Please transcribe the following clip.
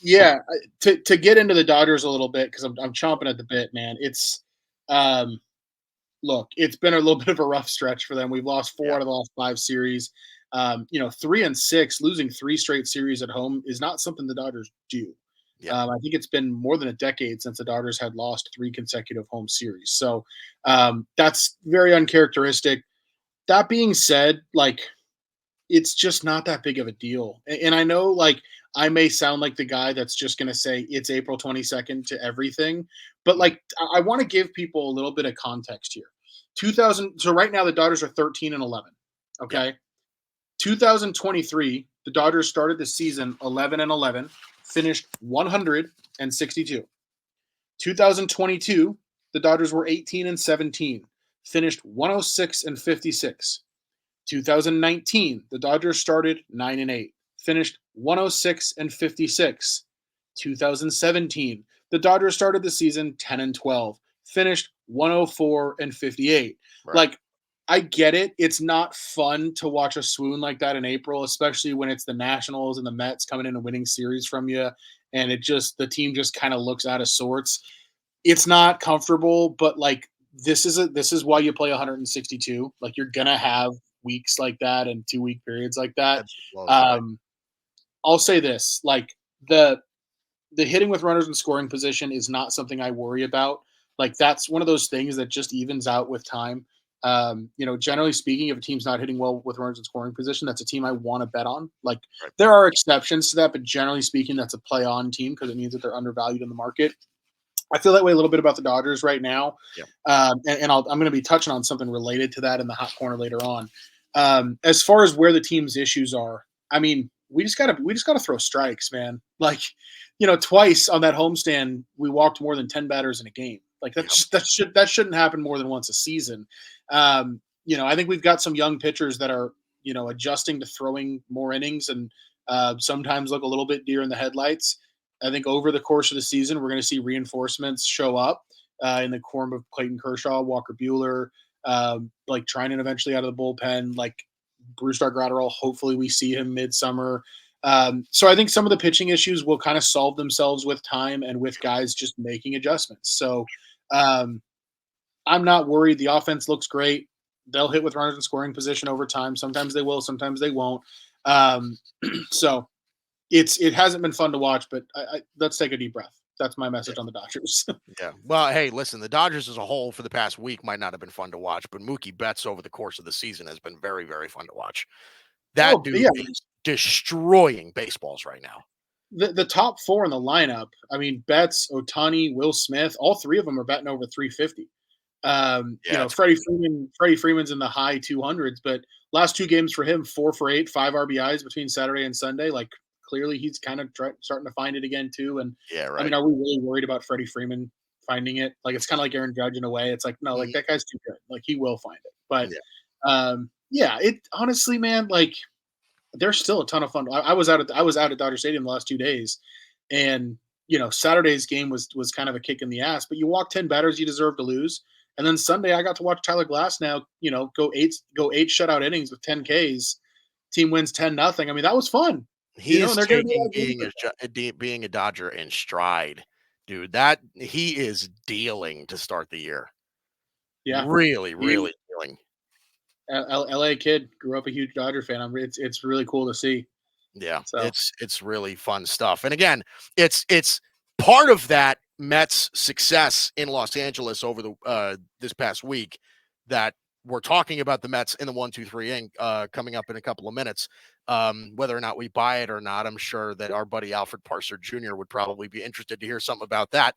Yeah, to get into the Dodgers a little bit because I'm chomping at the bit, man. Um, look, it's been a little bit of a rough stretch for them. We've lost four Yeah. out of the last five series. 3-6, losing three straight series at home is not something the Dodgers do. Yeah. I think it's been more than a decade since the Dodgers had lost three consecutive home series. So that's very uncharacteristic. That being said, like it's just not that big of a deal. And I know, like, I may sound like the guy that's just going to say it's April 22nd to everything, but Mhm. like, I want to give people a little bit of context here. 2000. So right now the Dodgers are 13-11. Yep. Okay. 2023, the Dodgers started the season 11-11, finished 162. 2022, the Dodgers were 18-17, finished 106-56. 2019, the Dodgers started 9-8, finished 106-56. 2017, the Dodgers started the season 10-12, finished 104-58. Right. Like, I get it. It's not fun to watch a swoon like that in April, especially when it's the Nationals and the Mets coming in and winning series from you, and the team just kind of looks out of sorts. It's not comfortable, but like this is why you play 162. Like you're gonna have weeks like that and 2 week periods like that. Ebbs and flows, right? Um, I'll say this: like the the hitting with runners in scoring position is not something I worry about. Like that's one of those things that just evens out with time. Generally speaking, if a team's not hitting well with runners in scoring position, that's a team I want to bet on. Like Right. there are exceptions to that, but generally speaking, that's a play on team because it means that they're undervalued in the market. I feel that way a little bit about the Dodgers right now, Yep. I'm going to be touching on something related to that in the hot corner later on. As far as where the team's issues are, I mean, we just gotta throw strikes, man. Like, twice on that homestand, we walked more than 10 batters in a game. Like Yep. that shouldn't happen more than once a season. I think we've got some young pitchers that are adjusting to throwing more innings and sometimes look a little bit deer in the headlights. I think over the course of the season, we're going to see reinforcements show up in the form of Clayton Kershaw, Walker Bueller, like Trinan eventually out of the bullpen, like Brusdar Graterol. Hopefully, we see him midsummer. So I think some of the pitching issues will kind of solve themselves with time and with Sure. guys just making adjustments. So um, I'm not worried. The offense looks great. They'll hit with runners in scoring position over time. Sometimes they will, sometimes they won't. Um, so it hasn't been fun to watch, but let's take a deep breath. That's my Yeah. message on the Dodgers. Yeah. Well, hey, listen, the Dodgers as a whole for the past week might not have been fun to watch, but Mookie Betts over the course of the season has been very, very fun to watch. That Oh dude yeah, is destroying baseballs right now. the top four in the lineup. I mean, Betts, Otani, Will Smith, all three of them are batting over 350. Yeah, it's Freddie Freeman's in the high 200s, but last two games for him, 4 for 8, 5 RBIs between Saturday and Sunday. Like clearly, he's kind of starting to find it again too. And yeah, I mean, right. are we really worried about Freddie Freeman finding it? Like it's kind of like Aaron Judge in a way. It's like no, like Mhm. that guy's too good. Like he will find it. But Yeah. yeah, it honestly, man, like there's still a ton of fun. I was out at Dodger Stadium the last 2 days, and Saturday's game was kind of a kick in the ass. But you walk 10 batters, you deserve to lose. And then Sunday, I got to watch Tyler Glasnow, go eight shutout innings with 10 Ks. Team wins 10-0. I mean, that was fun. He is And they're going to be a lot taking of games like that. being a Dodger in stride, dude. That he is dealing to start the year. Yeah, Really, he really dealing. LA kid grew up a huge Dodger fan. It's really cool to see. Yeah, So it's really fun stuff. And again, it's part of that Mets success in Los Angeles over the this past week that we're talking about the Mets in the 1-2-3 inning coming up in a couple of minutes. Whether or not we buy it or not, I'm sure that our buddy Alfred Parser Jr. would probably be interested to hear something about that.